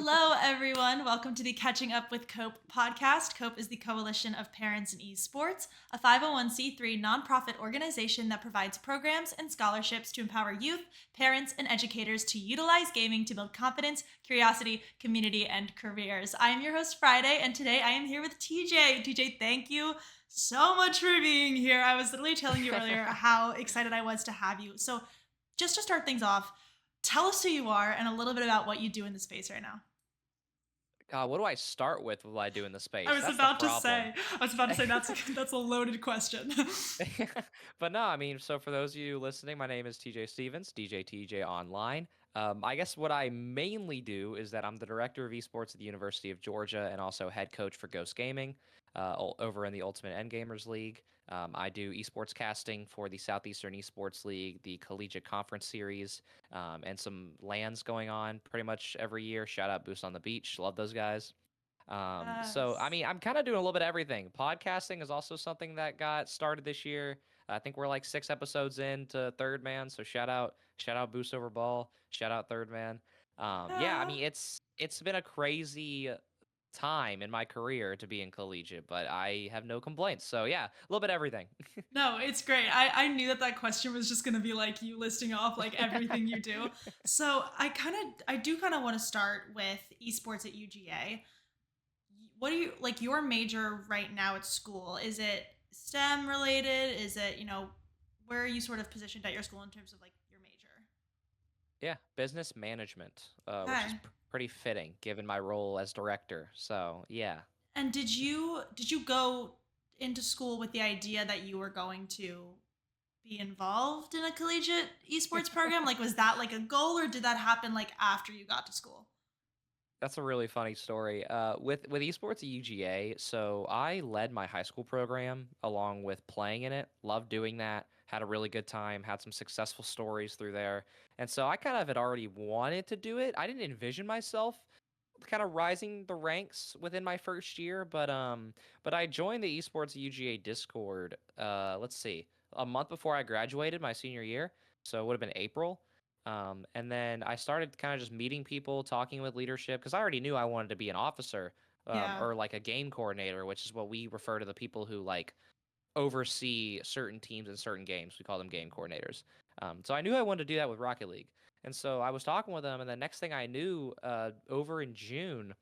Hello, everyone. Welcome to the Catching Up with Cope podcast. Cope is the Coalition of Parents in Esports, a 501c3 nonprofit organization that provides programs and scholarships to empower youth, parents, and educators to utilize gaming to build confidence, curiosity, community, and careers. I am your host, Friday, and today I am here with TJ. TJ, thank you so much for being here. I was literally telling you earlier how excited I was to have you. So, just to start things off, tell us who you are and a little bit about what you do in the space right now. God, what do I start with what I do in the I space? was That's the about to problem. say, I was about to say that's a loaded question. But no, I mean, so for those of you listening, my name is TJ Stevens, DJ TJ Online. I guess what I mainly do is that I'm the director of esports at the University of Georgia and also head coach for Ghost Gaming over in the Ultimate Endgamers League. I do esports casting for the Southeastern Esports League, the Collegiate Conference Series, and some lands going on pretty much every year. Shout out Boost on the Beach. Love those guys. So I Yes. mean, I'm kind of doing a little bit of everything. Podcasting is also something that got started this year. I think we're like 6 episodes into Third Man. So shout out Boost Over Ball, shout out Third Man. Yeah, I Yeah. mean, it's been a crazy time in my career to be in collegiate, but I have no complaints. So yeah, a little bit of everything. No, it's great. I knew that question was just going to be like you listing off like everything you do. So I do kind of want to start with esports at UGA. What do you like your major right now at school? Is it STEM related? Is it, where are you sort of positioned at your school in terms of like your major? Yeah, business management, which is Okay. pretty fitting given my role as director. So yeah. And did you go into school with the idea that you were going to be involved in a collegiate esports program? Like was that like a goal or did that happen like after you got to school? That's a really funny story. With esports at UGA, so I led my high school program along with playing in it. Loved doing that. Had a really good time. Had some successful stories through there, and so I kind of had already wanted to do it. I didn't envision myself kind of rising the ranks within my first year, but I joined the esports at UGA Discord. Let's see, a month before I graduated my senior year, so it would have been April. And then I started kind of just meeting people, talking with leadership, because I already knew I wanted to be an officer, Yeah. or like a game coordinator, which is what we refer to the people who like oversee certain teams in certain games. We call them game coordinators. So I knew I wanted to do that with Rocket League. And so I was talking with them, and the next thing I knew, over in June,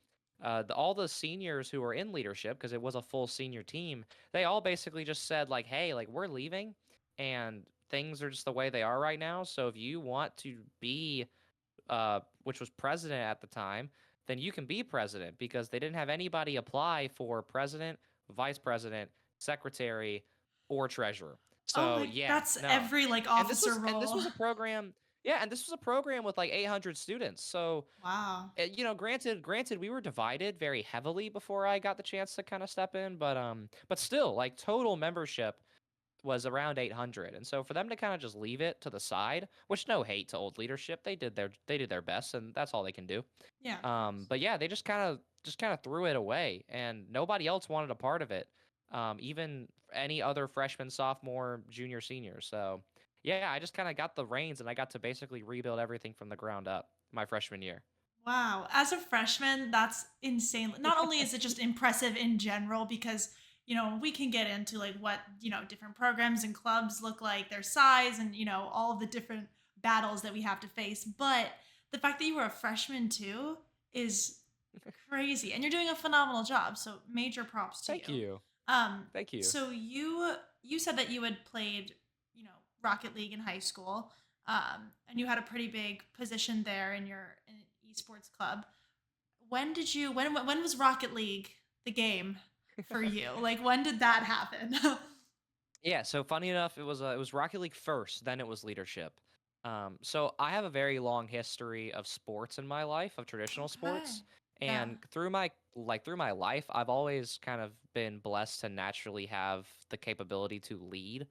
all the seniors who were in leadership, because it was a full senior team, they all basically just said like, "Hey, like we're leaving, and things are just the way they are right now. So if you want to be, which was president at the time, then you can be president," because they didn't have anybody apply for president, vice president, secretary, or treasurer. Oh So my, yeah, that's no. every like And this officer was and this role. was a program, yeah, and this was a program with like 800 students. So, Wow. granted we were divided very heavily before I got the chance to kind of step in, but still like total membership was around 800. And so for them to kind of just leave it to the side, which no hate to old leadership, they did their best and that's all they can do. Yeah, of course. But yeah, they just kind of threw it away and nobody else wanted a part of it. Even any other freshman, sophomore, junior, senior. So yeah, I just kind of got the reins and I got to basically rebuild everything from the ground up my freshman year. Wow. As a freshman, that's insane. Not only is it just impressive in general because, we can get into like what, different programs and clubs look like, their size and, all of the different battles that we have to face, but the fact that you were a freshman too is crazy and you're doing a phenomenal job. So major props to you. Thank you. Um Thank you. so you said that you had played, Rocket League in high school. And you had a pretty big position there in your esports club. When was Rocket League the game for you? Like when did that happen? Yeah, so funny enough, it was Rocket League first, then it was leadership. So I have a very long history of sports in my life, of traditional Okay. sports, Yeah. and through my life, I've always kind of been blessed to naturally have the capability to lead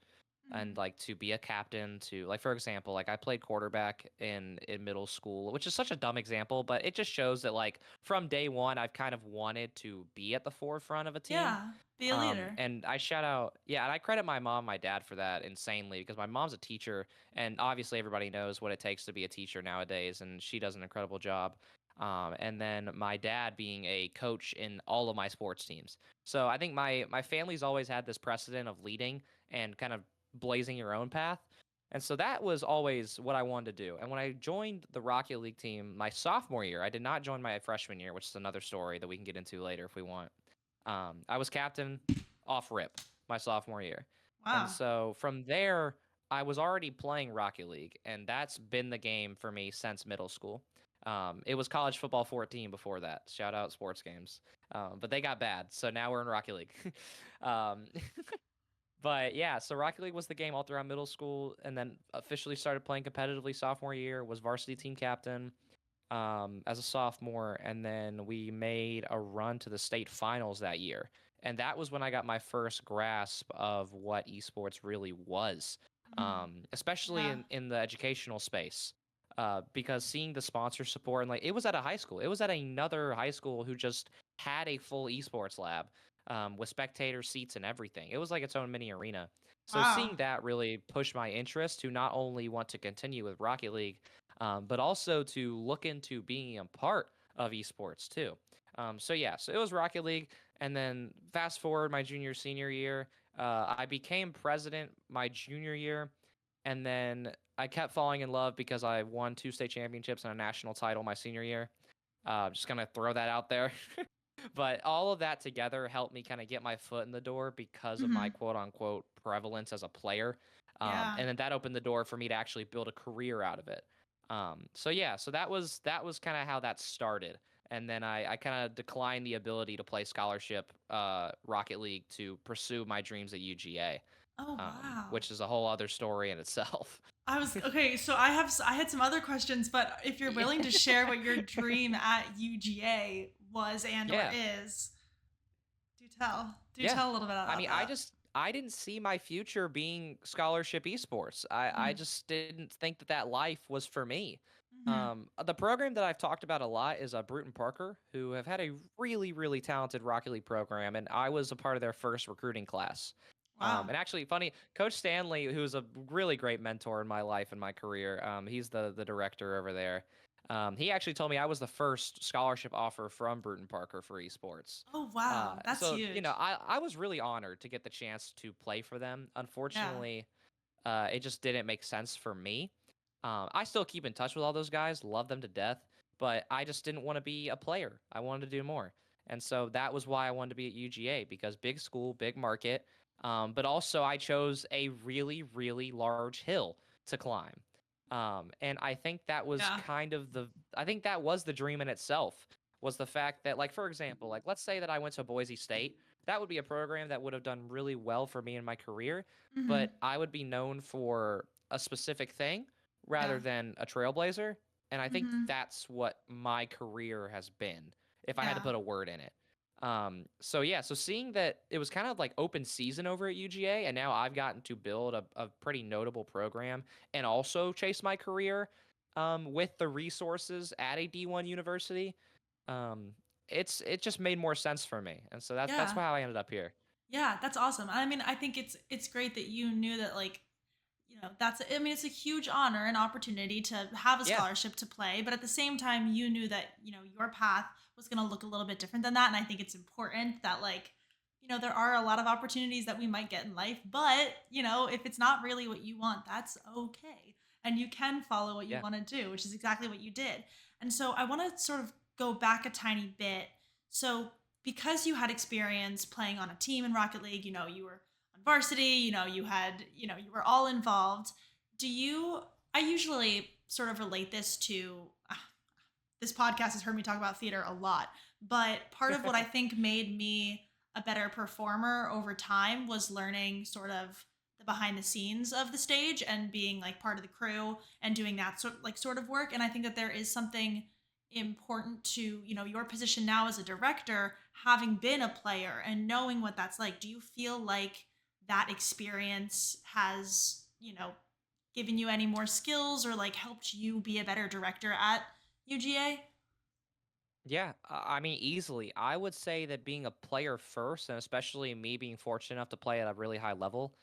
and Mhm. like to be a captain to like for example like I played quarterback in middle school, which is such a dumb example, but it just shows that like from day one I've kind of wanted to be at the forefront of a team. Yeah. Be a leader. And I shout out, yeah, and I credit my mom, my dad for that insanely because my mom's a teacher, and obviously everybody knows what it takes to be a teacher nowadays, and she does an incredible job. and then my dad being a coach in all of my sports teams. So I think my family's always had this precedent of leading and kind of blazing your own path. And so that was always what I wanted to do. And when I joined the Rocket League team my sophomore year, I did not join my freshman year, which is another story that we can get into later if we want. I was captain off rip my sophomore year. And Wow. so from there, I was already playing Rocket League, and that's been the game for me since middle school. It was college football 14 before that. Shout out sports games. But they got bad, so now we're in Rocket League. um, but yeah, so Rocket League was the game all throughout middle school, and then officially started playing competitively sophomore year. Was varsity team captain as a sophomore, and then we made a run to the state finals that year. And that was when I got my first grasp of what esports really was, Mhm. especially Yeah. in the educational space. Because seeing the sponsor support and like it was at a high school, it was at another high school who just had a full esports lab with spectator seats and everything. It was like its own mini arena. So Wow. seeing that really pushed my interest to not only want to continue with Rocket League, but also to look into being a part of esports too. So yeah, so it was Rocket League, and then fast forward my junior senior year, I became president my junior year, and then I kept falling in love because I won 2 state championships and a national title my senior year. Just gonna throw that out there. But all of that together helped me kind of get my foot in the door because of my Mhm. quote unquote prevalence as a player. Yeah. And then that opened the door for me to actually build a career out of it. So yeah, so that was kind of how that started. And then I kind of declined the ability to play scholarship Rocket League to pursue my dreams at UGA, Oh wow. which is a whole other story in itself. I was okay, so I had some other questions, but if you're Yeah. willing to share what your dream at UGA was and or Yeah. is, do tell. Do Yeah. tell a little bit I about mean, that. I didn't see my future being scholarship esports. I Mhm. just didn't think that that life was for me. Mhm. The program that I've talked about a lot is Bruton Parker, who have had a really, really talented Rocket League program, and I was a part of their first recruiting class. Wow. And actually, funny, Coach Stanley, who's a really great mentor in my life and my career, he's the director over there. He actually told me I was the first scholarship offer from Bruton Parker for esports. Oh wow. That's So you know, huge. I was really honored to get the chance to play for them. Yeah. Unfortunately, it just didn't make sense for me. I still keep in touch with all those guys, love them to death, but I just didn't want to be a player. I wanted to do more, and so that was why I wanted to be at UGA because big school, big market. But also, I chose a really, really large hill to climb. And I think that was Yeah. kind of I think that was the dream in itself was the fact that, like, for example, like, let's say that I went to Boise State. That would be a program that would have done really well for me in my career, Mhm. but I would be known for a specific thing Yeah. rather than a trailblazer. And I think Mhm. that's what my career has been, if I had to Yeah. put a word in it. So yeah, so seeing that it was kind of like open season over at UGA, and now I've gotten to build a pretty notable program and also chase my career with the resources at a D1 university. Um, it just made more sense for me, and so that's Yeah. how I ended up here. Yeah, that's awesome. I mean, I think it's great that you knew that like, that's I mean, it's a huge honor and opportunity to have a Yeah, scholarship to play, but at the same time you knew that, your path was going to look a little bit different than that, and I think it's important that like, there are a lot of opportunities that we might get in life, but, if it's not really what you want, that's okay. And you can follow what you yeah, want to do, which is exactly what you did. And so I want to sort of go back a tiny bit. So because you had experience playing on a team in Rocket League, you were on varsity, you had, you were all involved. I usually sort of relate this to this podcast has heard me talk about theater a lot, but part of what I think made me a better performer over time was learning sort of the behind the scenes of the stage and being like part of the crew and doing that sort of work. And I think that there is something important to, your position now as a director, having been a player and knowing what that's like. Do you feel like that experience has, given you any more skills or like helped you be a better director at UGA? yeah. I mean, easily, I would say that being a player first, and especially me being fortunate enough to play at a really high level,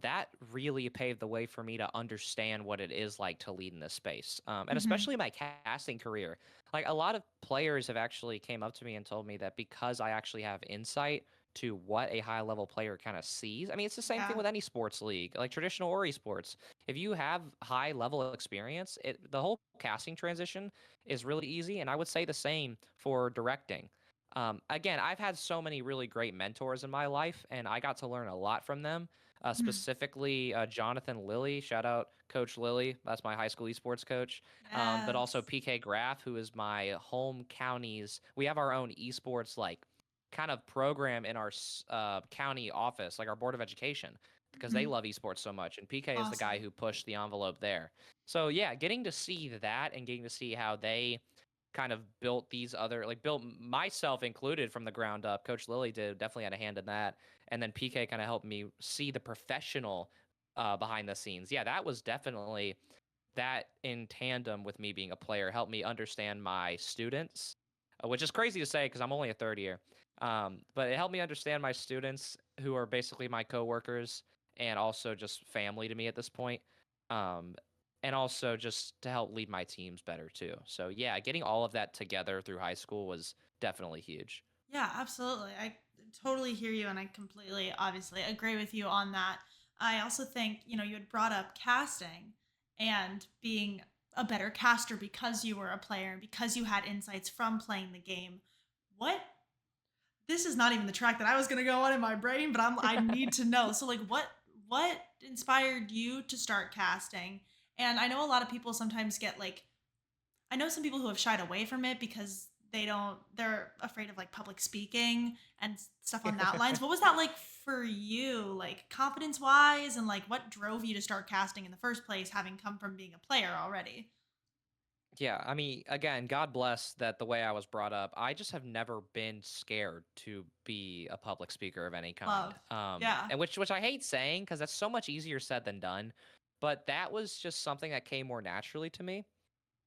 that really paved the way for me to understand what it is like to lead in this space. And Hmm. especially my casting career. Like a lot of players have actually came up to me and told me that because I actually have insight to what a high level player kind of sees. I mean, it's the same thing Yeah. with any sports league, like traditional or esports. If you have high level experience, the whole casting transition is really easy. And I would say the same for directing. Again, I've had so many really great mentors in my life, and I got to learn a lot from them. Mhm. Specifically, Jonathan Lilly, shout out Coach Lilly. That's my high school esports coach. But also Yes. PK Graff, who is my home county's. We have our own esports like kind of program in our county office, like our board of education, because they Mhm. love esports so much. And PK is the guy Awesome. who pushed the envelope there. So yeah, getting to see that and getting to see how they kind of built these other like built myself included from the ground up. Coach Lilly did definitely had a hand in that, and then PK kind of helped me see the professional behind the scenes. Yeah, that was definitely that in tandem with me being a player helped me understand my students, which is crazy to say because I'm only a third year. But it helped me understand my students who are basically my coworkers and also just family to me at this point. Um, and also just to help lead my teams better too. So yeah, getting all of that together through high school was definitely huge. Yeah, absolutely. I totally hear you, and I completely, obviously, agree with you on that. I also think, you had brought up casting and being a better caster because you were a player and because you had insights from playing the game. What This is not even the track that I was going to go on in my brain, but I need to know. So like what inspired you to start casting? And I know a lot of people sometimes get like I know some people who have shied away from it because they're afraid of like public speaking and stuff on that lines. What was that like for you, like confidence wise, and like what drove you to start casting in the first place, having come from being a player already? Yeah, I mean, again, God bless that the way I was brought up, I just have never been scared to be a public speaker of any kind. Love. Yeah. And which I hate saying because that's so much easier said than done, but that was just something that came more naturally to me.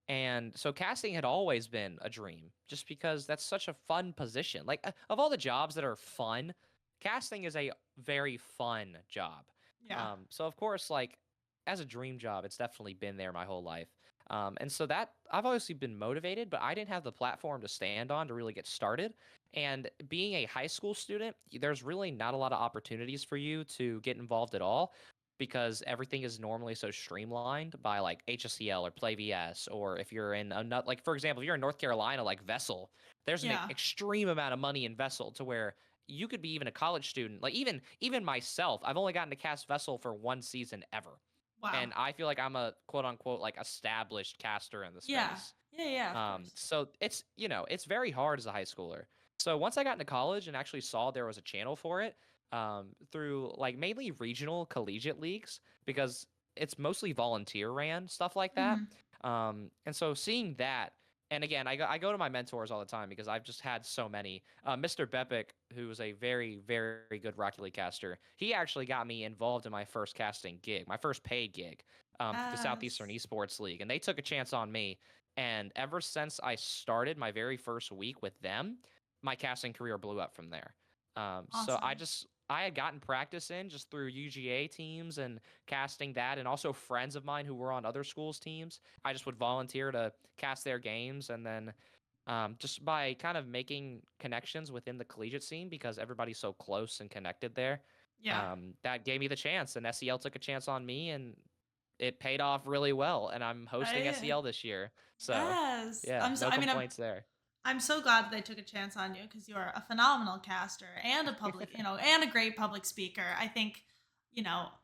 And so casting had always been a dream just because that's such a fun position. Like of all the jobs that are fun, casting is a very fun job. Yeah. So of course, like as a dream job, it's definitely been there my whole life. And so that I've obviously been motivated, but I didn't have the platform to stand on to really get started. And being a high school student, there's really not a lot of opportunities for you to get involved at all because everything is normally so streamlined by like HSCL or Play VS, or if you're in another, like for example, if you're in North Carolina, like Vessel, there's an Yeah. extreme amount of money in Vessel to where you could be even a college student. Like even myself, I've only gotten to cast Vessel for one season ever, Wow. and I feel like I'm a quote unquote like established caster in the Yeah. space. Yeah, yeah, of course. So it's it's very hard as a high schooler. So once I got into college and actually saw there was a channel for it, through like mainly regional collegiate leagues because it's mostly volunteer ran stuff like that. Mhm. And so seeing that, and again, I go to my mentors all the time because I've just had so many. Mr. Bepic, who is a very very good Rocket League caster, he actually got me involved in my first casting gig, my first paid gig, through the Southeastern Yes. Esports League, and they took a chance on me. And ever since I started my very first week with them, my casting career blew up from there. So Awesome. I had gotten practice in just through UGA teams and casting that, and also friends of mine who were on other schools' teams. I just would volunteer to cast their games, and then just by kind of making connections within the collegiate scene because everybody's so close and connected there, Yeah. that gave me the chance. And SEL took a chance on me, and it paid off really well. And I'm hosting I SEL this year, so Yes. yeah, no I mean, complaints there. I'm so glad that they took a chance on you because you are a phenomenal caster and a and a great public speaker. I think,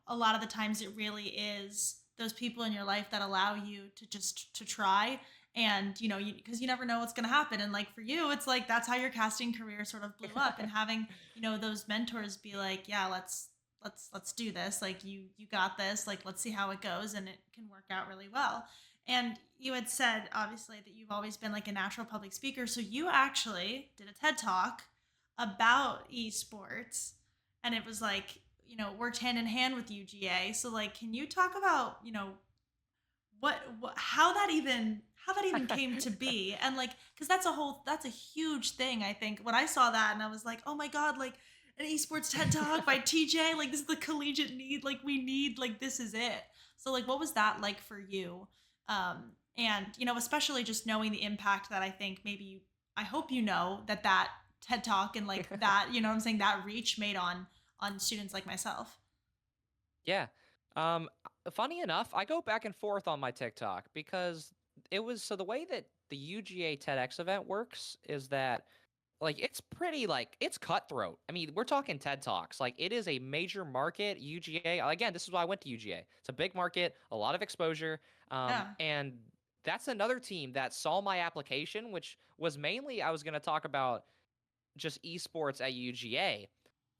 a lot of the times it really is those people in your life that allow you to just to try and, because you never know what's going to happen. And like for you, it's like that's how your casting career sort of blew up and having, those mentors be like, yeah, let's do this. Like you got this. Like let's see how it goes and it can work out really well. And you had said, obviously, that you've always been like a natural public speaker. So you actually did a TED talk about esports, and it was like, worked hand in hand with UGA. So, like, can you talk about, how that even came to be, and like, because that's a huge thing. I think when I saw that, and I was like, oh my god, like, an esports TED Talk by TJ. Like, this is the collegiate need. Like, we need, like, this is it. So, like, what was that like for you? And, especially just knowing the impact that I think I hope that TED Talk and like that, what I'm saying, that reach made on students like myself. Yeah. Um, Funny enough, I go back and forth on my TikTok because it was so the way that the UGA TEDx event works is that like it's pretty like it's cutthroat. I mean, we're talking TED Talks. Like it is a major market, UGA. Again, this is why I went to UGA. It's a big market, a lot of exposure. Yeah. And that's another team that saw my application, which was mainly I was going to talk about just esports at UGA.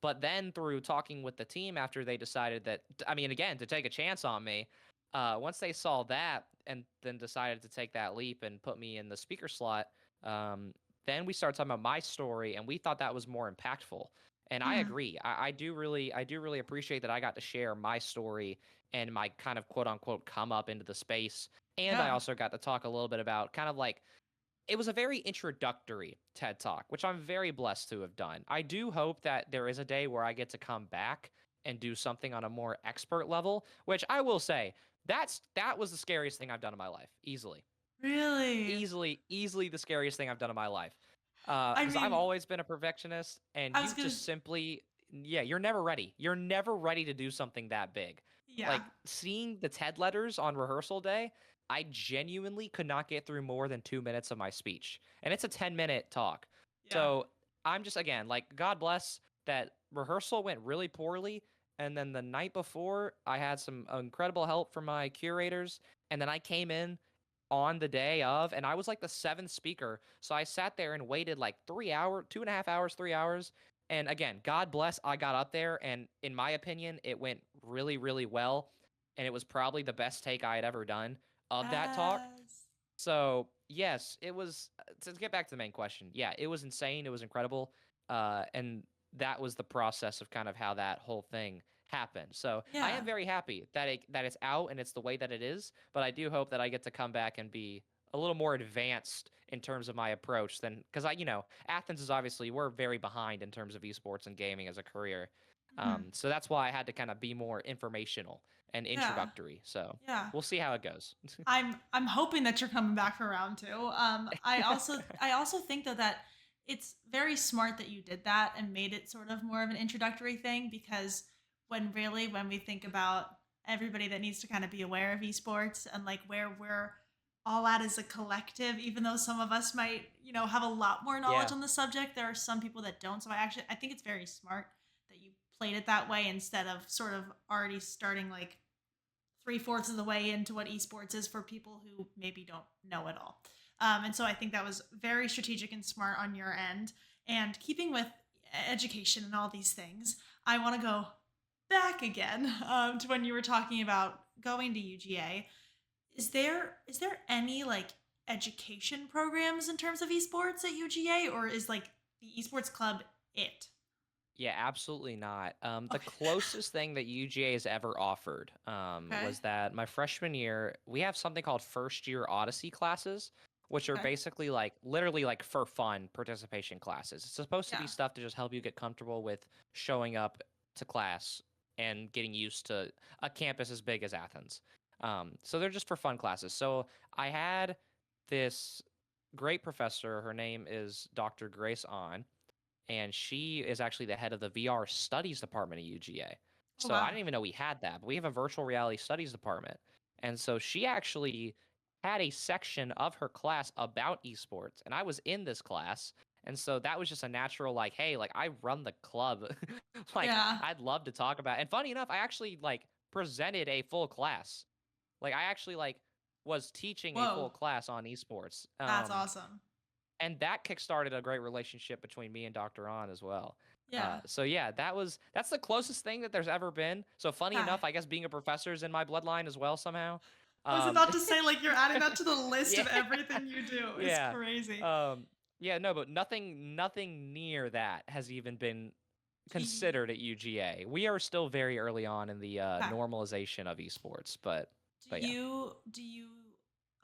But then through talking with the team after they decided that, I mean, again, to take a chance on me, once they saw that and then decided to take that leap and put me in the speaker slot, then we started talking about my story, and we thought that was more impactful. And I Mhm. agree. I do really appreciate that I got to share my story and my kind of quote unquote come up into the space. And I Yeah. also got to talk a little bit about kind of like it was a very introductory TED Talk, which I'm very blessed to have done. I do hope that there is a day where I get to come back and do something on a more expert level, which I will say that was the scariest thing I've done in my life, easily. Really? Easily the scariest thing I've done in my life. I Because I've mean, always been a perfectionist, and I was you gonna, just simply, yeah, you're never ready. You're never ready to do something that big. yeah, Like seeing the TED letters on rehearsal day, I genuinely could not get through more than 2 minutes of my speech, and it's a 10-minute talk. yeah. So I'm just again like, God bless that rehearsal went really poorly. And then the night before, I had some incredible help from my curators. And then I came in on the day of, and I was like the seventh speaker. So I sat there and waited like 3 hours, 2.5 hours, 3 hours. And again, God bless, I got up there, and in my opinion, it went really, really well. And it was probably the best take I had ever done of that talk. Yes. So yes, it was. To get back to the main question, yeah, it was insane. It was incredible, and that was the process of kind of how that whole thing happened. So I Yeah. am very happy that it's out and it's the way that it is. But I do hope that I get to come back and be a little more advanced in terms of my approach than because Athens is obviously we're very behind in terms of esports and gaming as a career. Mhm. So that's why I had to kind of be more informational and Yeah. introductory. So Yeah. we'll see how it goes. I'm hoping that you're coming back for round two. I also think though that it's very smart that you did that and made it sort of more of an introductory thing, because when we think about everybody that needs to kind of be aware of esports and like where we're all at as a collective, even though some of us might, have a lot more knowledge Yeah. on the subject, there are some people that don't. So I think it's very smart that you played it that way instead of sort of already starting like three-fourths of the way into what esports is for people who maybe don't know it all. And so I think that was very strategic and smart on your end. And keeping with education and all these things, I want to go back again to when you were talking about going to UGA. Is there any like education programs in terms of esports at UGA, or is like the esports club it? Yeah, absolutely not. The Okay. closest thing that UGA has ever offered Okay. was that my freshman year, we have something called first year Odyssey classes, which are Okay. basically like literally like for fun participation classes. It's supposed to be Yeah. stuff to just help you get comfortable with showing up to class and getting used to a campus as big as Athens. So they're just for fun classes. So I had this great professor. Her name is Dr. Grace On, and she is actually the head of the VR studies department at UGA. Oh So I wow. didn't even know we had that, but we have a virtual reality studies department. And so she actually had a section of her class about esports, and I was in this class. And so that was just a natural like, hey, like I run the club. Like Yeah. I'd love to talk about it. And funny enough, I actually like presented a full class. Like I actually like was teaching a full Whoa. class on esports. That's awesome. And that kickstarted a great relationship between me and Dr. On as well. Yeah. So yeah, that's the closest thing that there's ever been. So funny Okay. enough, I guess being a professor is in my bloodline as well somehow. I was Um, about to say, like, you're adding that to the list yeah, of everything you do. It's yeah, crazy. um, yeah. No, but nothing near that has even been E- considered at UGA. We are still very early on in the Okay. normalization of esports, Do but yeah. you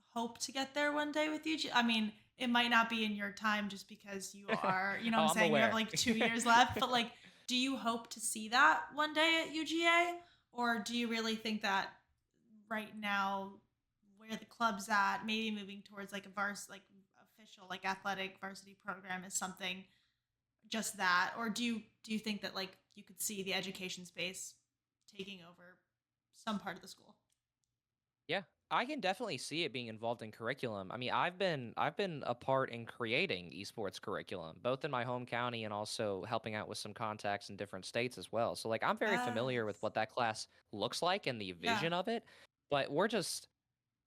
hope to get there one day with UG? I mean, it might not be in your time just because you are, Oh, what I'm I'm saying, you have aware. like 2 years left, but like, Do you hope to see that one day at UGA, or do you really think that right now, where the club's at, maybe moving towards like a like official like athletic varsity program is something just that, or do you think that like you could see the education space taking over some part of the school? Yeah, I can definitely see it being involved in curriculum. I mean, I've been a part in creating esports curriculum, both in my home county and also helping out with some contacts in different states as well. So like I'm very familiar with Yes. what that class looks like and the Yeah. vision of it. But we're just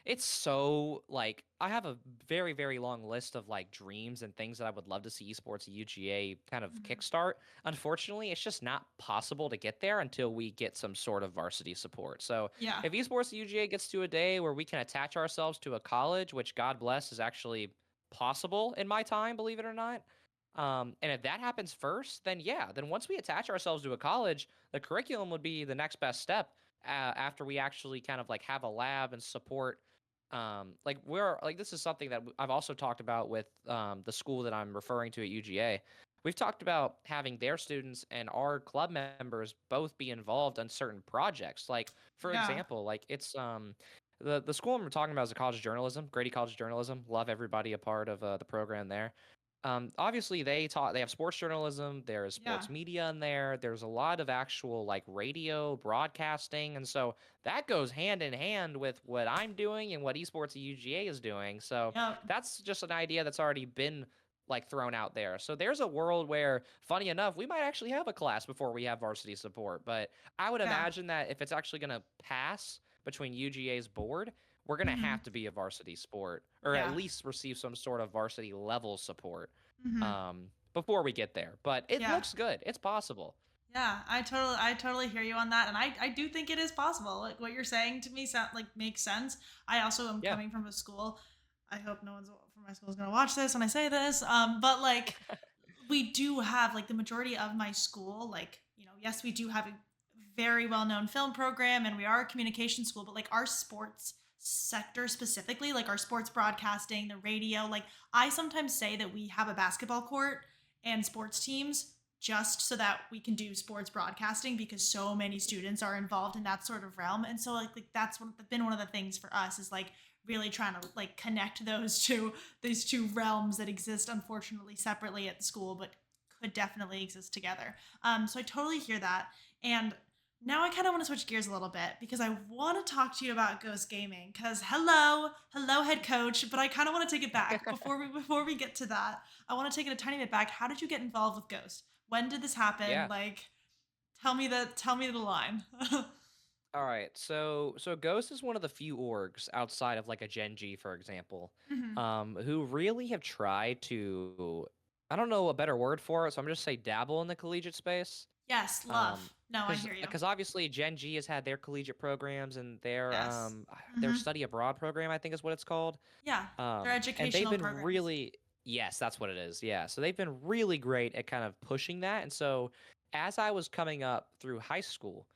it's so like I have a very, very long list of like dreams and things that I would love to see esports at UGA kind of Mhm. kickstart. Unfortunately, it's just not possible to get there until we get some sort of varsity support. So Yeah. if esports at UGA gets to a day where we can attach ourselves to a college, which God bless is actually possible in my time, believe it or not. And if that happens first, then yeah, then once we attach ourselves to a college, the curriculum would be the next best step after we actually kind of like have a lab and support like we're like this is something that I've also talked about with the school that I'm referring to at UGA. We've talked about having their students and our club members both be involved in certain projects. Like for Yeah. example, like it's the school I'm talking about is a college of journalism, Grady College of Journalism. Love everybody a part of the program there. Obviously they have sports journalism, there's Yeah. sports media in there, there's a lot of actual like radio broadcasting, and so that goes hand in hand with what I'm doing and what esports at UGA is doing. So Yep. that's just an idea that's already been like thrown out there. So there's a world where, funny enough, we might actually have a class before we have varsity support. But I would Yeah. imagine that if it's actually going to pass between UGA's board, we're going to Mhm. have to be a varsity sport or at Yeah. least receive some sort of varsity level support Mhm. before we get there. But it Yeah. looks good. It's possible. Yeah, I totally hear you on that, and I do think it is possible. Like what you're saying to me sound like makes sense. I also am Yeah. coming from a school. I hope no one's from my school is gonna watch this when I say this. But like we do have like the majority of my school, like, yes, we do have a very well-known film program and we are a communication school, but like our sports sector specifically, like our sports broadcasting, the radio, like I sometimes say that we have a basketball court and sports teams just so that we can do sports broadcasting because so many students are involved in that sort of realm. And so like that's been one of the things for us is like really trying to like connect these two realms that exist unfortunately separately at the school but could definitely exist together. So I totally hear that. And now I kind of want to switch gears a little bit because I want to talk to you about Ghost Gaming. Because hello, head coach. But I kind of want to take it back before we get to that. I want to take it a tiny bit back. How did you get involved with Ghost? When did this happen? Yeah. Like, tell me the line. All right. So Ghost is one of the few orgs outside of like a Gen G, for example, Hmm. who really have tried to I don't know a better word for it, so I'm just say dabble in the collegiate space. Yes, Um, love. No, I because hear you. because obviously Gen G has had their collegiate programs and Yes. their Hmm. study abroad program, I think is what it's called. Yeah, they're And they've educational been programs. really yes, that's what it is. Yeah. So they've been really great at kind of pushing that. And so as I was coming up through high school,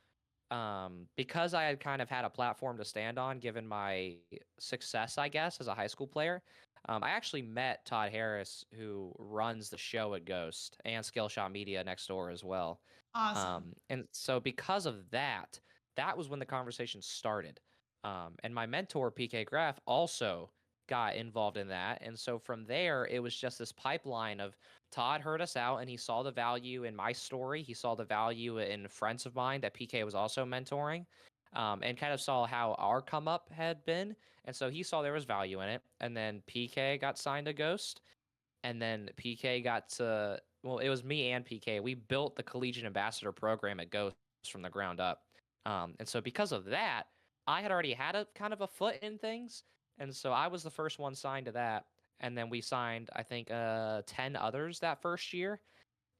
because I had kind of had a platform to stand on given my success, I guess, as a high school player, I actually met Todd Harris, who runs the show at Ghost and Skillshot Media next door as well. Awesome. And so because of that, that was when the conversation started. And my mentor, PK Graff, also got involved in that. And so from there, it was just this pipeline of Todd heard us out and he saw the value in my story. He saw the value in friends of mine that PK was also mentoring, and kind of saw how our come up had been. And so he saw there was value in it. And then PK got signed to Ghost. And then PK got to, well, it was me and PK. We built the Collegiate Ambassador program at Ghost from the ground up. And so because of that, I had already had a kind of a foot in things. And so I was the first one signed to that. And then we signed, I think, 10 others that first year.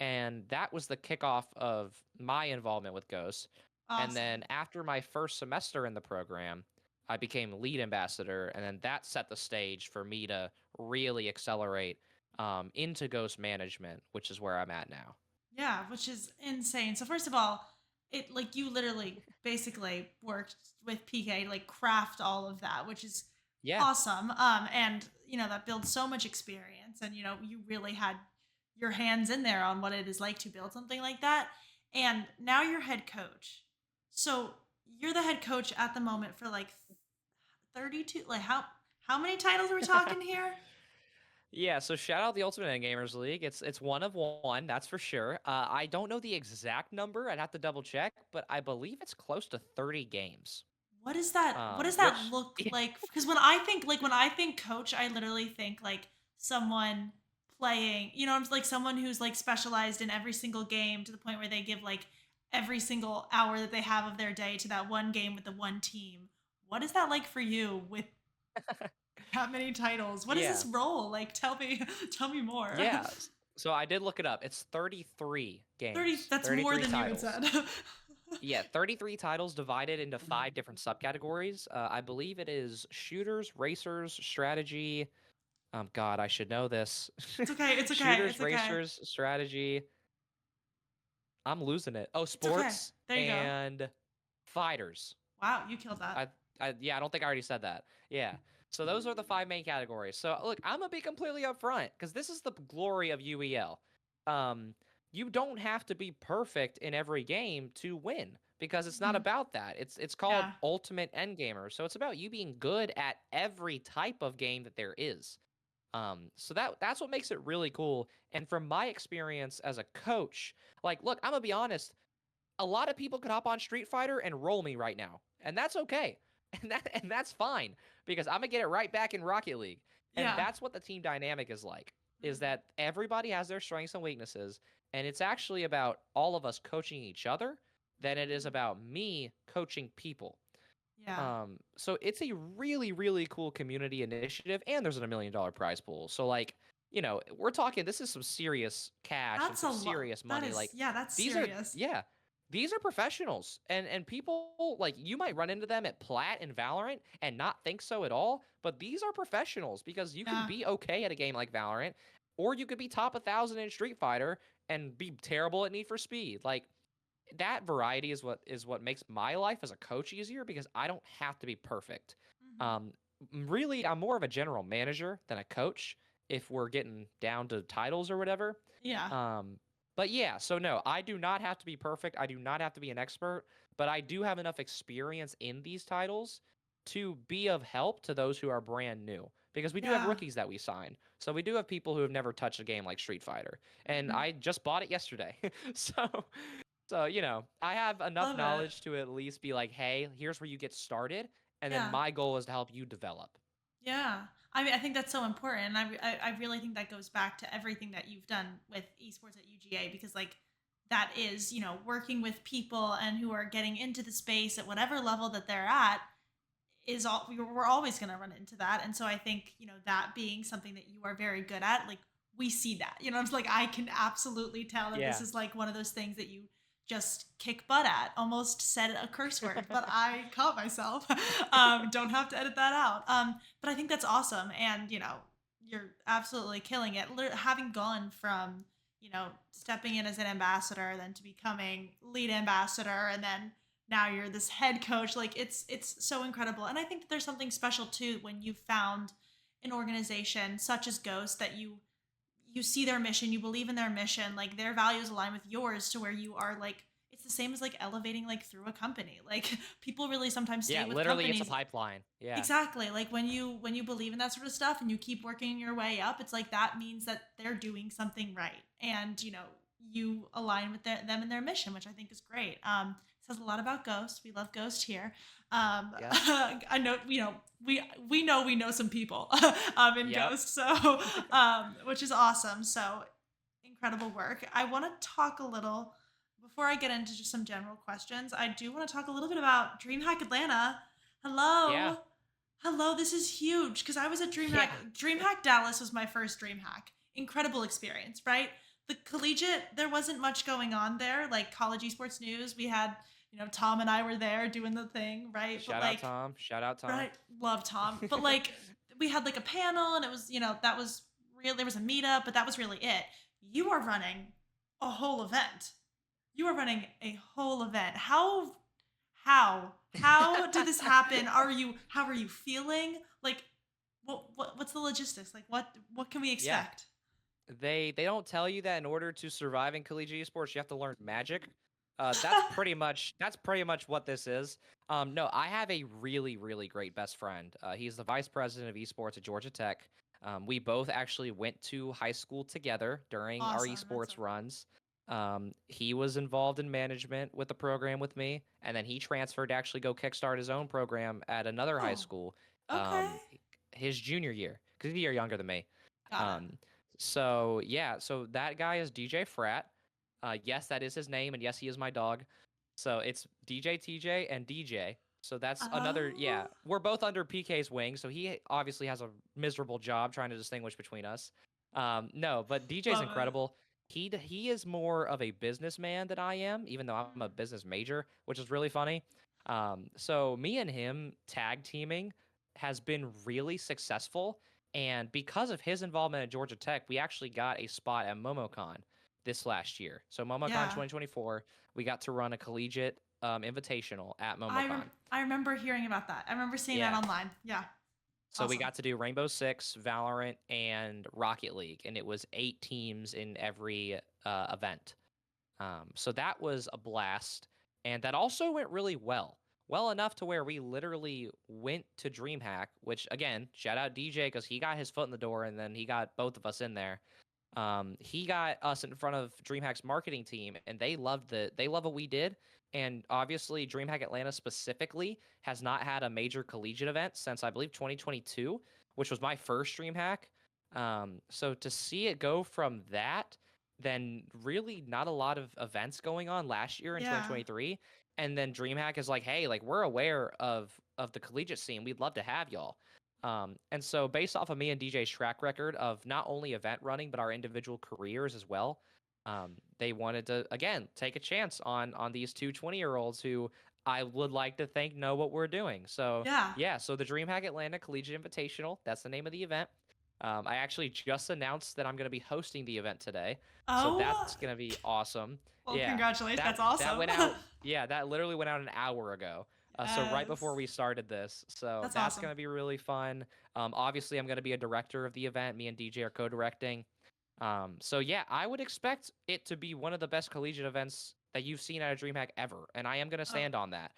And that was the kickoff of my involvement with Ghost. And then Awesome. after my first semester in the program, I became lead ambassador. And then that set the stage for me to really accelerate into Ghost management, which is where I'm at now. Yeah, which is insane. So first of all, it like you literally basically worked with PK to like craft all of that, which is Yeah. awesome. And that builds so much experience, and you really had your hands in there on what it is like to build something like that. and now you're head coach. So you're the head coach at the moment for like 32. Like how many titles are we talking here? Yeah, so shout out the Ultimate Endgamers League. It's one of one, that's for sure. I don't know the exact number. I'd have to double check, but I believe it's close to 30 games. What does that Which look like? Because when I think coach, I literally think like someone playing, like someone who's like specialized in every single game to the point where they give like every single hour that they have of their day to that one game with the one team. What is that like for you with that many titles? What is yeah. this role? Like tell me more. Yeah. So I did look it up. It's 33 30, games, that's more 33 than you had titles. said. Yeah, 33 titles divided into 5 different subcategories. I believe it is shooters, racers, strategy. God, I should know this. It's okay. It's okay. Shooters, It's okay. racers, strategy. I'm losing it. Oh, It's okay. sports There you go. and fighters. Wow, you killed that. Yeah, I don't think I already said that. Yeah. So those are the 5 main categories. So look, I'm gonna be completely upfront because this is the glory of UEL. Um, you don't have to be perfect in every game to win because it's not Mhm. about that. It's called Yeah. Ultimate Endgamer. So it's about you being good at every type of game that there is. So that's what makes it really cool. And from my experience as a coach, like, look, I'm gonna be honest, a lot of people could hop on Street Fighter and roll me right now, and that's okay. And that's fine because I'm gonna get it right back in Rocket League. And Yeah. that's what the team dynamic is like, is Mhm. that everybody has their strengths and weaknesses, and it's actually about all of us coaching each other than it is Mhm. about me coaching people. Yeah. So it's a really, really cool community initiative, and there's a $1 million prize pool. So like, we're talking this is some serious cash and That's some a lot. serious That money. is, Like yeah, that's these are serious. yeah, these are professionals. And people like you might run into them at Plat and Valorant and not think so at all, but these are professionals because you can Yeah. be okay at a game like Valorant, or you could be top 1,000 in Street Fighter and be terrible at Need for Speed. Like that variety is what makes my life as a coach easier because I don't have to be perfect. Mhm. Um, really, I'm more of a general manager than a coach if we're getting down to titles or whatever. Yeah. Um, but yeah, so no, I do not have to be perfect. I do not have to be an expert, but I do have enough experience in these titles to be of help to those who are brand new. Because we do have Yeah. rookies that we sign. So we do have people who have never touched a game like Street Fighter. And Mhm. I just bought it yesterday. So, I have enough Love it. knowledge to at least be like, hey, here's where you get started. And then Yeah. my goal is to help you develop. Yeah. I mean, I think that's so important. And I really think that goes back to everything that you've done with esports at UGA because, like, that is, working with people and who are getting into the space at whatever level that they're at is all we're always going to run into that. And so I think, that being something that you are very good at, like, we see that, it's like I can absolutely tell that this Yeah. is like one of those things that you just kick butt at. Almost said a curse word, but I caught myself. Don't have to edit that out. But I think that's awesome. And, you're absolutely killing it. Having gone from, stepping in as an ambassador, then to becoming lead ambassador, and then now you're this head coach. Like it's so incredible. And I think that there's something special too when you found an organization such as Ghost that you see their mission, you believe in their mission, like their values align with yours to where you are like it's the same as like elevating like through a company. Like people really sometimes stay Yeah, with literally, it's a companies. pipeline. Yeah. Exactly. Like when you believe in that sort of stuff and you keep working your way up, it's like that means that they're doing something right, and you align with them and their mission, which I think is great. Says a lot about Ghost. We love Ghost here. Yep. I know we know some people in Yep. Ghost, so which is awesome. So incredible work. I want to talk a little before I get into just some general questions. I do want to talk a little bit about DreamHack Atlanta. Yeah. Hello. Hello, this is huge because I was at DreamHack. Yeah. DreamHack Dallas was my first DreamHack. Incredible experience, right? The collegiate, there wasn't much going on there, like college esports news. We had, Tom and I were there doing the thing, right? But Shout out like, Tom. Shout out Tom. right, love Tom. But like, we had like a panel and it was, that was real. There was a meetup, but that was really it. You are running a whole event. You are running a whole event. How did this happen? How are you feeling? Like what's the logistics? Like what can we Yeah. expect? They don't tell you that in order to survive in collegiate esports, you have to learn magic. That's pretty much what this is. No, I have a really really great best friend. He's the vice president of esports at Georgia Tech. We both actually went to high school together during our Awesome. That's so esports cool. runs. He was involved in management with the program with me, and then he transferred to actually go kickstart his own program at another high Oh, school. okay. His junior year, because he's a year younger than me. Got it. Um, so yeah, so that guy is DJ Frat. Yes, that is his name, and yes, he is my dog. So it's DJ TJ and DJ. So that's another, yeah. Oh, We're both under PK's wing, so he obviously has a miserable job trying to distinguish between us. No, but DJ's love it. incredible. He is more of a businessman than I am, even though I'm a Mm. business major, which is really funny. So me and him tag teaming has been really successful, and because of his involvement at Georgia Tech, we actually got a spot at MomoCon this last year. So MomoCon Yeah. 2024, we got to run a collegiate invitational at MomoCon. I remember hearing about that. I remember seeing that Yeah. online. Yeah. So we Awesome. got to do Rainbow Six, Valorant, and Rocket League, and it was 8 teams in every event. So that was a blast, and that also went really well. Well enough to where we literally went to DreamHack, which again, shout out DJ because he got his foot in the door, and then he got both of us in there. He got us in front of DreamHack's marketing team, and they love what we did. And obviously, DreamHack Atlanta specifically has not had a major collegiate event since I believe 2022, which was my first DreamHack. So to see it go from that, then really not a lot of events going on last year in Yeah. 2023, and then DreamHack is like, hey, like we're aware of the collegiate scene. We'd love to have y'all. And so based off of me and DJ's track record of not only event running but our individual careers as well, they wanted to again take a chance on these two 20-year-olds who I would like to think know what we're doing. So Yeah. yeah, so the DreamHack Atlanta Collegiate Invitational, that's the name of the event. I actually just announced that I'm going to be hosting the event today, so Oh, that's going to be awesome. well, Yeah, congratulations. that That's that awesome. went out. Yeah, that literally went out an hour ago. So right before Yes. we started this, so That's that's awesome. going to be really fun. Obviously, I'm going to be a director of the event. Me and DJ are co-directing. So yeah, I would expect it to be one of the best collegiate events that you've seen at a DreamHack ever, and I am going to Oh, stand on that.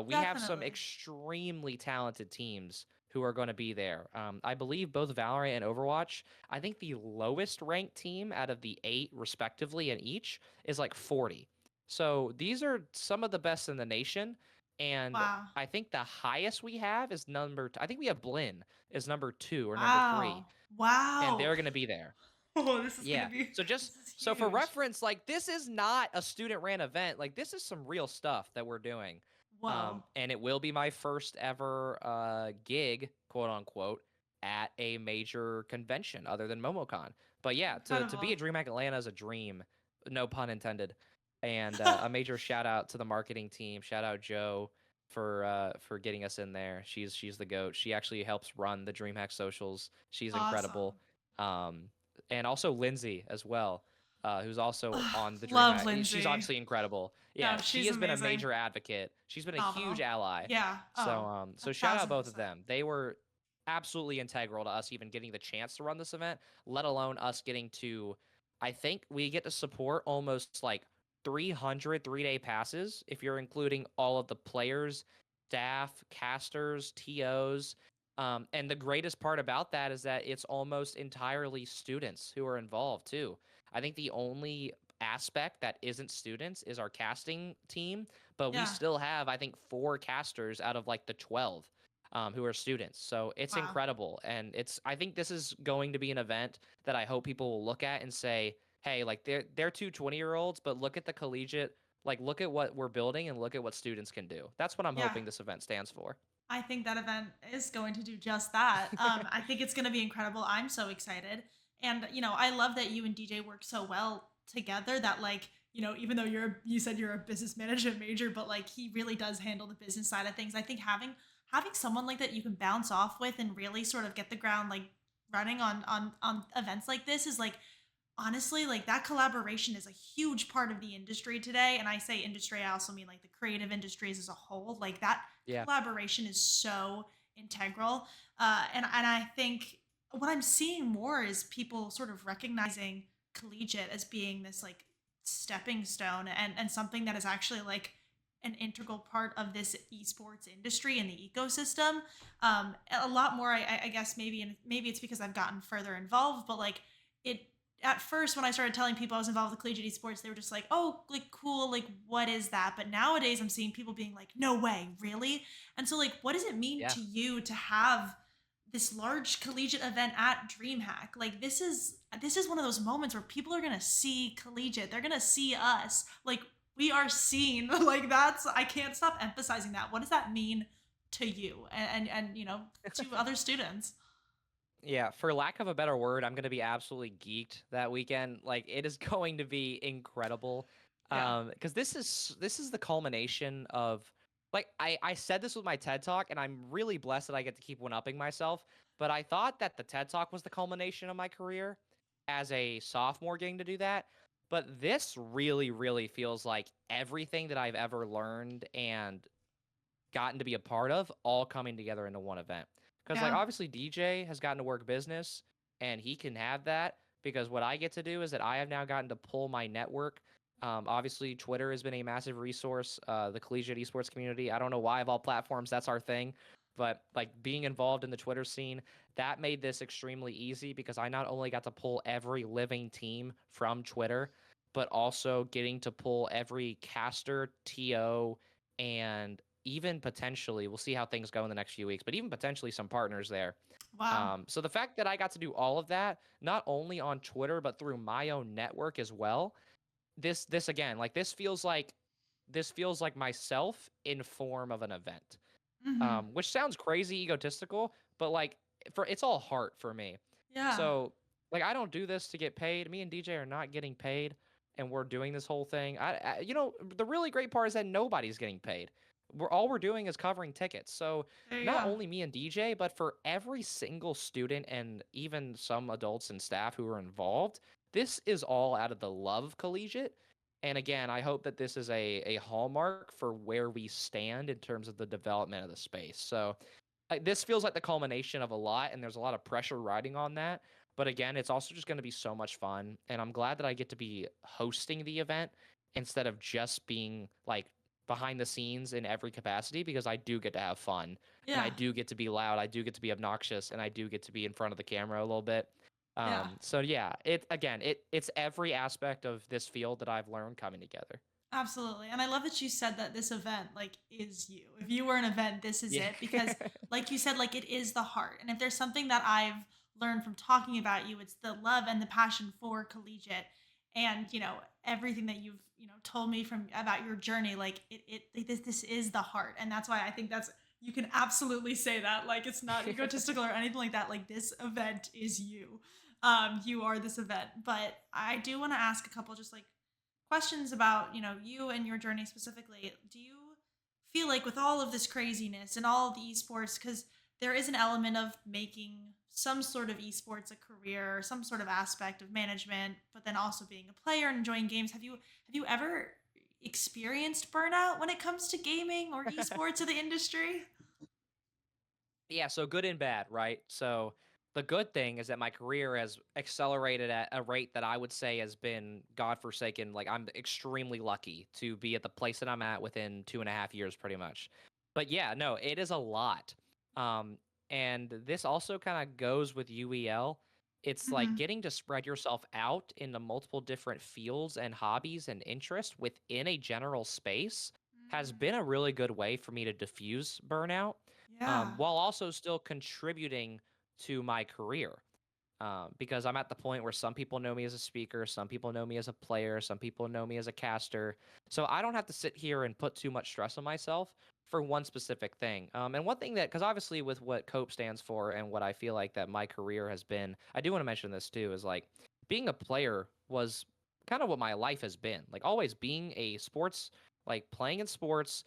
We have some definitely. extremely talented teams who are going to be there. I believe both Valorant and Overwatch. I think the lowest ranked team out of the 8, respectively, in each is like 40. So these are some of the best in the nation, and Wow. I think the highest we have is I think we have Blinn is number 2 or number 3, Wow. and Wow. they're going to be there. Oh, this is gonna Yeah. be. So just This is so for huge. reference, like this is not a student ran event. Like this is some real stuff that we're doing. Whoa. And it will be my first ever gig, quote unquote, at a major convention other than MomoCon. But yeah, to be Incredible. a DreamHack Atlanta is a dream, no pun intended. And a major shout out to the marketing team. Shout out Joe for getting us in there. She's the goat. She actually helps run the DreamHack socials. She's incredible. Awesome. Um, and also Lindsay as well, who's also Ugh, on the love DreamHack. She's Lindsay. obviously incredible. No, Yeah, she she's has been a amazing. major advocate. She's been a huge Phenomenal. ally. Yeah. So Oh, so shout out both of 1,000%. them. They were absolutely integral to us even getting the chance to run this event, let alone us getting to I think we get to support almost like 300 3-day passes if you're including all of the players, staff, casters, TOs. And the greatest part about that is that it's almost entirely students who are involved too. I think the only aspect that isn't students is our casting team, but we Yeah. still have, I think, 4 casters out of like the 12 who are students. So it's Wow. incredible. And I think this is going to be an event that I hope people will look at and say, hey, like they're two 20-year-olds, but look at the collegiate, like look at what we're building and look at what students can do. That's what I'm Yeah. hoping this event stands for. I think that event is going to do just that. I think it's going to be incredible. I'm so excited. And, I love that you and DJ work so well together that, like, even though you said you're a business management major, but like he really does handle the business side of things. I think having someone like that you can bounce off with and really sort of get the ground like running on events like this is like honestly, like that collaboration is a huge part of the industry today. And I say industry, I also mean like the creative industries as a whole. Like that Yeah. collaboration is so integral. And I think what I'm seeing more is people sort of recognizing collegiate as being this like stepping stone and something that is actually like an integral part of this esports industry and the ecosystem. A lot more, I guess maybe, and maybe it's because I've gotten further involved, but like it at first when I started telling people I was involved with collegiate esports, they were just like, "Oh, like cool, like what is that?" But nowadays I'm seeing people being like, "No way, really?" And so like what does it mean Yeah. to you to have this large collegiate event at DreamHack? Like this is one of those moments where people are going to see collegiate. They're going to see us. Like we are seen. Like that's I can't stop emphasizing that. What does that mean to you and to other students? Yeah, for lack of a better word, I'm gonna be absolutely geeked that weekend. Like it is going to be incredible. Yeah. Because this is the culmination of like I said this with my TED Talk, and I'm really blessed that I get to keep one upping myself. But I thought that the TED Talk was the culmination of my career as a sophomore getting to do that. But this really, really feels like everything that I've ever learned and gotten to be a part of all coming together into one event. Because like Yeah. obviously DJ has gotten to work business and he can have that because what I get to do is that I have now gotten to pull my network. Obviously, Twitter has been a massive resource. The collegiate esports community. I don't know why of all platforms that's our thing, but like being involved in the Twitter scene, that made this extremely easy because I not only got to pull every living team from Twitter, but also getting to pull every caster, TO, and even potentially, we'll see how things go in the next few weeks, but even potentially some partners there. Wow. So the fact that I got to do all of that, not only on Twitter, but through my own network as well, this again, like this feels like myself in form of an event. Mhm. Which sounds crazy egotistical, but like for it's all heart for me. Yeah. So like I don't do this to get paid. Me and DJ are not getting paid, and we're doing this whole thing. The really great part is that nobody's getting paid. We're doing is covering tickets. So There you not go. only me and DJ, but for every single student and even some adults and staff who are involved, this is all out of the love of collegiate. And again, I hope that this is a hallmark for where we stand in terms of the development of the space. So this feels like the culmination of a lot, and there's a lot of pressure riding on that. But again, it's also just going to be so much fun. And I'm glad that I get to be hosting the event instead of just being like behind the scenes in every capacity because I do get to have fun and I Yeah. do get to be loud. I do get to be obnoxious and I do get to be in front of the camera a little bit. Yeah. So yeah, it's every aspect of this field that I've learned coming together. Absolutely. And I love that you said that this event like is you. If you were an event, this is Yeah. it because like you said like it is the heart. And if there's something that I've learned from talking about you, it's the love and the passion for collegiate and everything that you've told me from about your journey like this is the heart. And that's why I think that's you can absolutely say that like it's not egotistical or anything like that. Like this event is you. You are this event. But I do want to ask a couple just like questions about you and your journey specifically. Do you feel like with all of this craziness and all of the esports, because there is an element of making some sort of esports a career or some sort of aspect of management, but then also being a player and enjoying games, have you ever experienced burnout when it comes to gaming or esports or the industry? Yeah, so good and bad, right? So the good thing is that my career has accelerated at a rate that I would say has been godforsaken. Like I'm extremely lucky to be at the place that I'm at within 2.5 years, pretty much. But yeah, no, it is a lot. Um, and this also kind of goes with UEL. It's like Hmm. getting to spread yourself out into multiple different fields and hobbies and interests within a general space has been a really good way for me to diffuse burnout Yeah. while also still contributing to my career. Because I'm at the point where some people know me as a speaker, some people know me as a player, some people know me as a caster. So I don't have to sit here and put too much stress on myself for one specific thing. And one thing that, because obviously with what COPE stands for and what I feel like that my career has been, I do want to mention this too, is like being a player was kind of what my life has been. Like always being a sports, like playing in sports,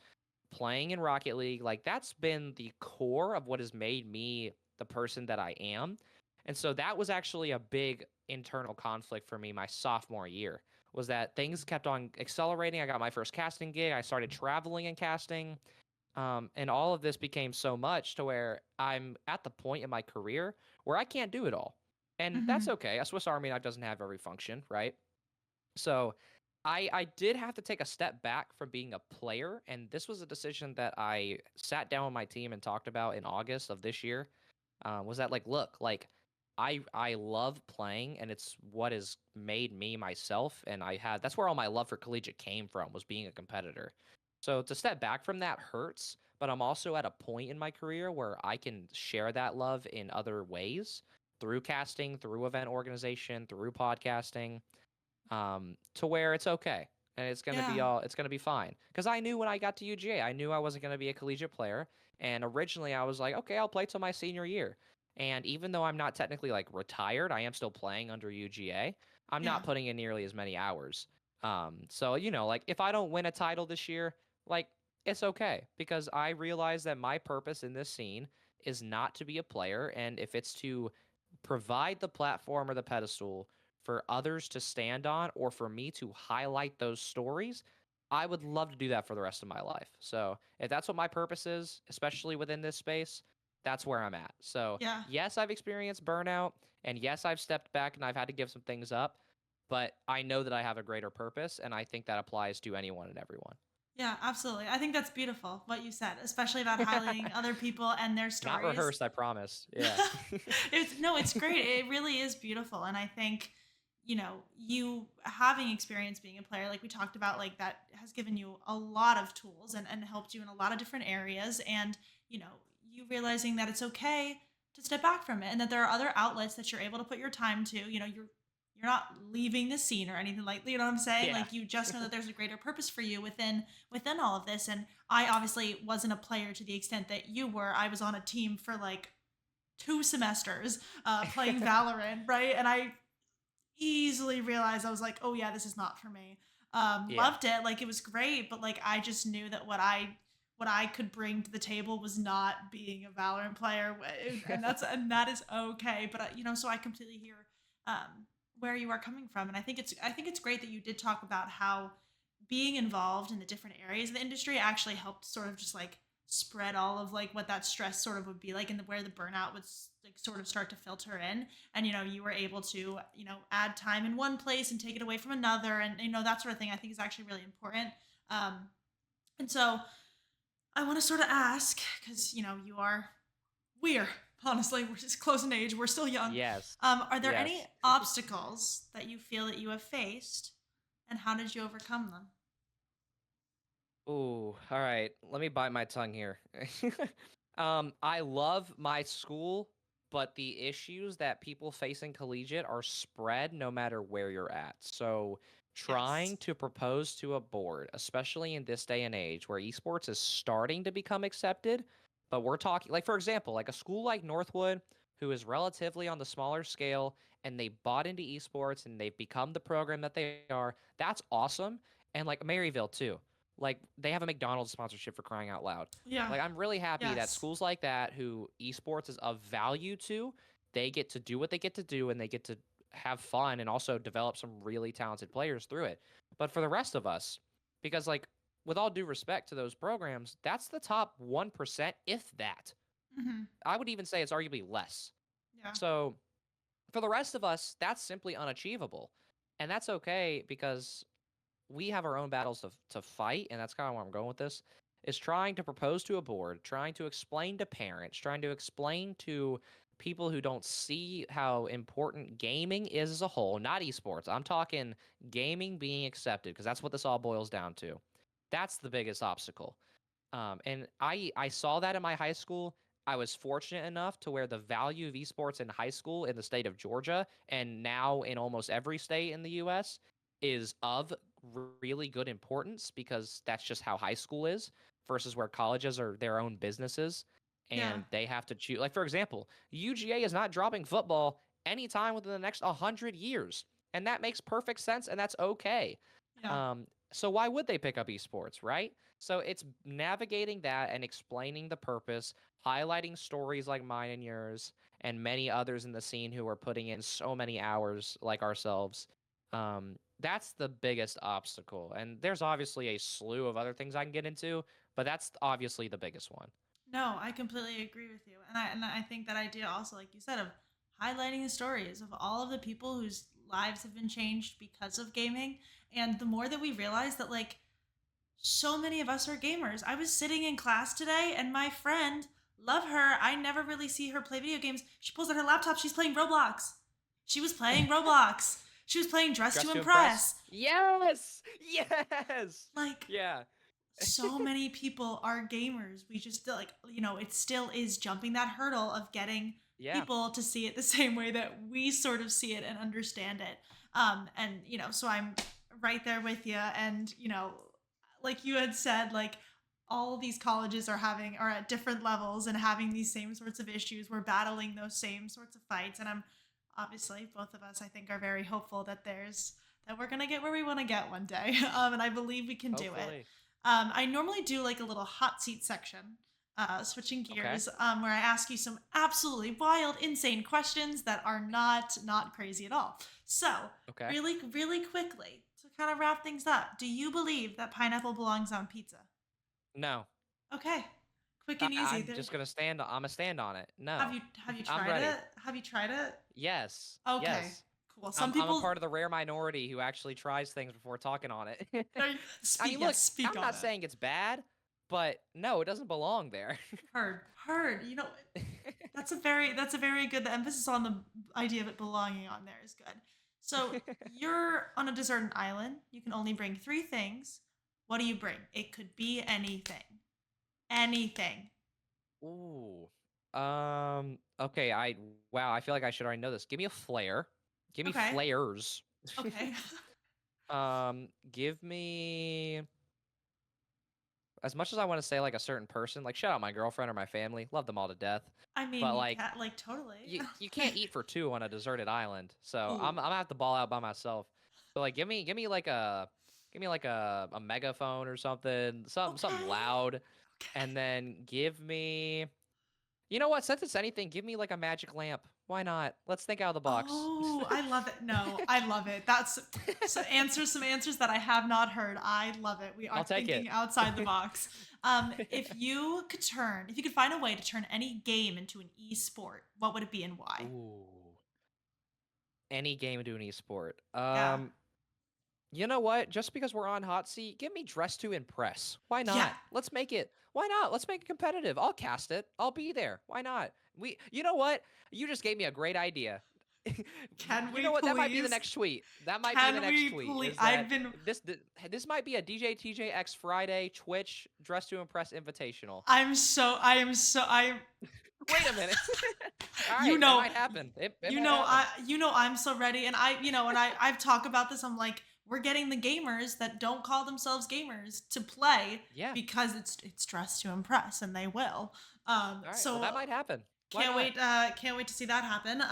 playing in Rocket League, like that's been the core of what has made me the person that I am. And so that was actually a big internal conflict for me my sophomore year was that things kept on accelerating. I got my first casting gig. I started traveling and casting. And all of this became so much to where I'm at the point in my career where I can't do it all. And that's Hmm. okay. A Swiss Army knife doesn't have every function, right? So I did have to take a step back from being a player, and this was a decision that I sat down with my team and talked about in August of this year. Was that like, look, like I love playing, and it's what has made me myself, and that's where all my love for collegiate came from, was being a competitor. So to step back from that hurts, but I'm also at a point in my career where I can share that love in other ways through casting, through event organization, through podcasting, to where it's okay and Yeah. it's gonna be fine. Because I knew when I got to UGA, I knew I wasn't gonna be a collegiate player, and originally I was like, okay, I'll play till my senior year. And even though I'm not technically like retired, I am still playing under UGA. I'm Yeah. not putting in nearly as many hours. So like if I don't win a title this year, like it's okay because I realize that my purpose in this scene is not to be a player, and if it's to provide the platform or the pedestal for others to stand on or for me to highlight those stories, I would love to do that for the rest of my life. So if that's what my purpose is, especially within this space, that's where I'm at. So Yeah. yes, I've experienced burnout, and yes, I've stepped back and I've had to give some things up, but I know that I have a greater purpose, and I think that applies to anyone and everyone. Yeah, absolutely. I think that's beautiful what you said, especially about highlighting other people and their Not stories. rehearsed, I promise. Yeah. It's no, it's great. It really is beautiful. And I think, you having experience being a player, like we talked about, like that has given you a lot of tools and helped you in a lot of different areas. And, you realizing that it's okay to step back from it and that there are other outlets that you're able to put your time to. You're not leaving the scene or anything, like, you know what I'm saying? Yeah. Like, you just know that there's a greater purpose for you within all of this. And I obviously wasn't a player to the extent that you were. I was on a team for like 2 semesters playing Valorant, right? And I easily realized, I was like, oh yeah, this is not for me. Yeah. Loved it, like it was great, but like I just knew that what I could bring to the table was not being a Valorant player, and that is okay. But so I completely hear where you are coming from, and I think it's great that you did talk about how being involved in the different areas of the industry actually helped sort of just like spread all of like what that stress sort of would be like, and where the burnout would like sort of start to filter in. And you were able to add time in one place and take it away from another, and that sort of thing I think is actually really important. Um and so I want to sort of ask, because we're honestly, we're just close in age, we're still young. Yes. Are there any Yes. obstacles that you feel that you have faced, and how did you overcome them? Ooh, all right. Let me bite my tongue here. I love my school, but the issues that people face in collegiate are spread no matter where you're at. So, Yes. trying to propose to a board, especially in this day and age where esports is starting to become accepted, but we're talking like for example, like a school like Northwood who is relatively on the smaller scale and they bought into esports and they've become the program that they are. That's awesome. And like Maryville too, like they have a McDonald's sponsorship for crying out loud. Yeah. Like I'm really happy that Yes. schools like that who esports is of value to, they get to do what they get to do and they get to have fun and also develop some really talented players through it. But for the rest of us, because like with all due respect to those programs, that's the top 1%, if that. Hmm. I would even say it's arguably less. Yeah. So for the rest of us, that's simply unachievable. And that's okay because we have our own battles to fight, and that's kind of where I'm going with this. Is trying to propose to a board, trying to explain to parents, trying to explain to people who don't see how important gaming is as a whole, not esports. I'm talking gaming being accepted because that's what this all boils down to. That's the biggest obstacle. And I saw that in my high school. I was fortunate enough to where the value of esports in high school in the state of Georgia and now in almost every state in the US is of really good importance because that's just how high school is versus where colleges are their own businesses Yeah. and they have to choose. Like, for example, UGA is not dropping football anytime within the next 100 years. And that makes perfect sense and that's okay. Yeah. So why would they pick up esports, right? So it's navigating that and explaining the purpose, highlighting stories like mine and yours, and many others in the scene who are putting in so many hours like ourselves. That's the biggest obstacle. And there's obviously a slew of other things I can get into, but that's obviously the biggest one. No, I completely agree with you, and I think that idea also, like you said, of highlighting the stories of all of the people whose lives have been changed because of gaming. And the more that we realize that, like, so many of us are gamers. I was sitting in class today and my friend, love her, I never really see her play video games. She pulls out her laptop, she's playing Roblox. She was playing Roblox. She was playing Dress Dress to to impress. Impress. Yes. Yes. Like, Yeah. so many people are gamers. We just like, it still is jumping that hurdle of getting Yeah. people to see it the same way that we sort of see it and understand it. And so I'm right there with you. And like you had said, like all these colleges are at different levels and having these same sorts of issues. We're battling those same sorts of fights, and I'm obviously both of us, I think, are very hopeful that we're gonna get where we want to get one day. And I believe we can do it. Hopefully. I normally do like a little hot seat section, switching Okay. gears, where I ask you some absolutely wild, insane questions that are not crazy at all. So, Okay. really, really quickly to kind of wrap things up, do you believe that pineapple belongs on pizza? No. Okay, quick and easy. I'm just gonna stand. I'm gonna stand on it. Have No. you I'm tried ready. it? Have you tried it? Yes. Okay, Yes. cool. Some I'm a people. part of the rare minority who actually tries things before talking on it. I mean, look, Speak I'm on not it. saying it's bad, but no, it doesn't belong there. Heard. That's a very good. The emphasis on the idea of it belonging on there is good. So you're on a deserted island. You can only bring three things. What do you bring? It could be anything. Anything. Ooh. Okay. Wow. I feel like I should already know this. Give me a flare. Give me Okay. flares. Okay. Give me. As much as I want to say like a certain person, like shout out my girlfriend or my family, love them all to death. I mean, But you like can't like totally. you can't eat for two on a deserted island, so Ooh. I'm gonna have to ball out by myself. So like give me like a megaphone or something, something Okay. loud, Okay. and then give me. You know what? Since it's anything, give me like a magic lamp. Why not? Let's think out of the box. Oh, I love it. No, I love it. That's some answers that I have not heard. I love it. We are I'll take thinking it. outside the box. If you could find a way to turn any game into an e-sport, what would it be and why? Ooh. Any game into an esport. Yeah. You know what? Just because we're on hot seat, give me Dress to Impress. Why Yeah. not? Let's make it. Why not? Let's make it competitive. I'll cast it. I'll be there. Why not? You know what? You just gave me a great idea. Can You we know what? That might be the please? next tweet. That might be the Can next we tweet. please? Is I've that been this might be a DJ TJX Friday Twitch Dress to Impress Invitational. I am so I am Wait a minute. All you right, it know might happen. It you might know happen. I'm so ready, and I've talked about this. I'm like, we're getting the gamers that don't call themselves gamers to play Yeah. because it's dressed to impress, and they will. All right. Well, So that might happen. Why not? can't wait to see that happen.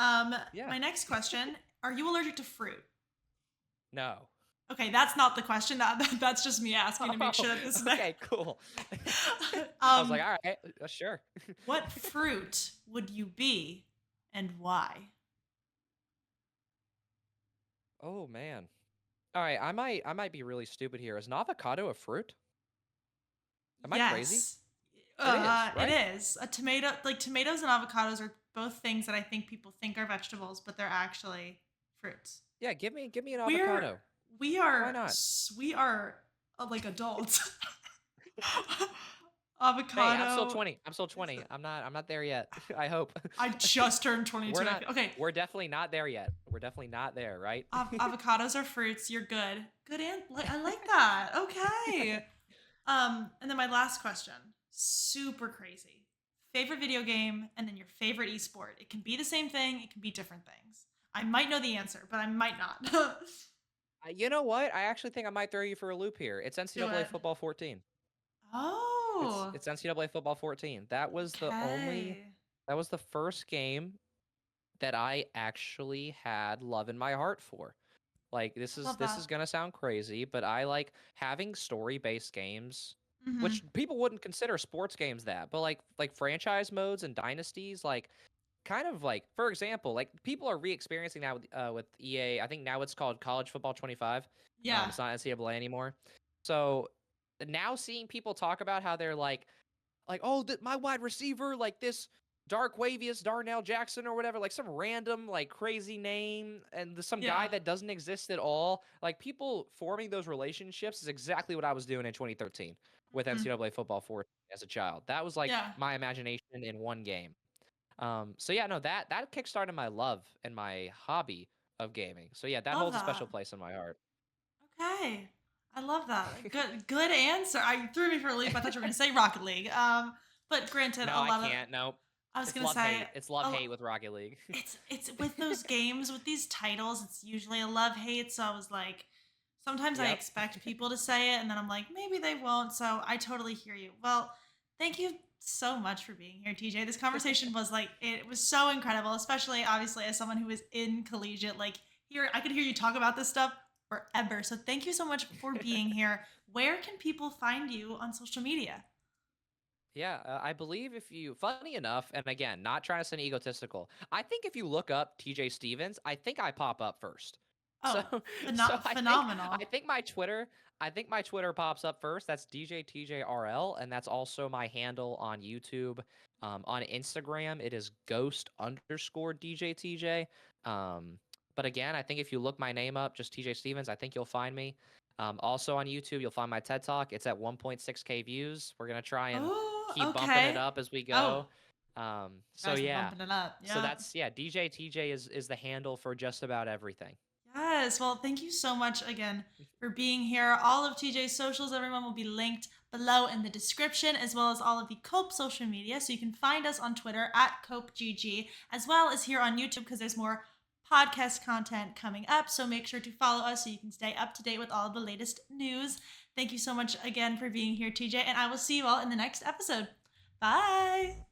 Yeah. My next question: are you allergic to fruit? No. Okay, that's not the question. That's just me asking to make Oh, sure that this is okay, cool. I was like, um all right, sure. what fruit would you be and why? Oh man. All right, I might be really stupid here. Is an avocado a fruit? Am I crazy? Yes. It is, It right? is. A tomato, like tomatoes and avocados are both things that I think people think are vegetables, but they're actually fruits. Yeah, give me an We're avocado. we Why are not? we are like adults. Hey, I'm still Avocado. 20. I'm still 20. I'm not there yet. I hope. I just turned 22. We're not Okay. we're definitely not there yet. We're definitely not there, right? Avocados are fruits. You're good. Good I like that. Okay. And then my last question. Super crazy. Favorite video game and then your favorite esport. It can be the same thing, it can be different things. I might know the answer, but I might not. You know what? I actually think I might throw you for a loop here. It's Do NCAA it. football 14. It's Oh. it's NCAA football 14. Okay. That was the first game that I actually had love in my heart for. Like this I is love this that. is gonna sound crazy, but I like having story-based games, Mhm. which people wouldn't consider sports games that, but like franchise modes and dynasties, like kind of like for example, like people are re-experiencing that with EA. I think now it's called College Football 25. Yeah. It's not NCAA anymore. So now seeing people talk about how they're like oh my wide receiver like this Dark Wavius Darnell Jackson or whatever, like some random like crazy name, and some guy Yeah. that doesn't exist at all. Like people forming those relationships is exactly what I was doing in 2013 with Mhm. NCAA football 14 as a child. That was like Yeah. my imagination in one game. So yeah, no, that kickstarted my love and my hobby of gaming. So yeah, that Love holds a that. special place in my heart. Okay. I love that. Good answer. I threw me for a loop. I thought you were going to say Rocket League. But granted, No, a I lot of can't. No, I was it's going to love say hate. It's love a, hate with Rocket League. it's with those games with these titles, it's usually a love hate, so I was like sometimes I Yep. expect people to say it and then I'm like maybe they won't, so I totally hear you. Well, thank you so much for being here, TJ. This conversation was like it was so incredible, especially obviously as someone who is in collegiate, like here I could hear you talk about this stuff forever. So thank you so much for being here. Where can people find you on social media? Yeah, I believe if you, funny enough, and again, not trying to sound egotistical, I think if you look up TJ Stevens, I think I pop up first. So, Oh, so phenomenal. I think my Twitter pops up first. That's DJTJRL, and that's also my handle on YouTube. On Instagram, it is ghost_DJTJ. But again, I think if you look my name up, just TJ Stevens, I think you'll find me. Also on YouTube, you'll find my TED Talk. It's at 1.6K views. We're gonna try and Oh, keep bumping it okay. up as we Oh, go. So guys, we're yeah. bumping it up. So Yeah. that's yeah, DJ TJ is the handle for just about everything. Yes. Well, thank you so much again for being here. All of TJ's socials, everyone, will be linked below in the description, as well as all of the Cope social media. So you can find us on Twitter at CopeGG, as well as here on YouTube, because there's more podcast content coming up. So make sure to follow us so you can stay up to date with all of the latest news. Thank you so much again for being here, TJ, and I will see you all in the next episode. Bye.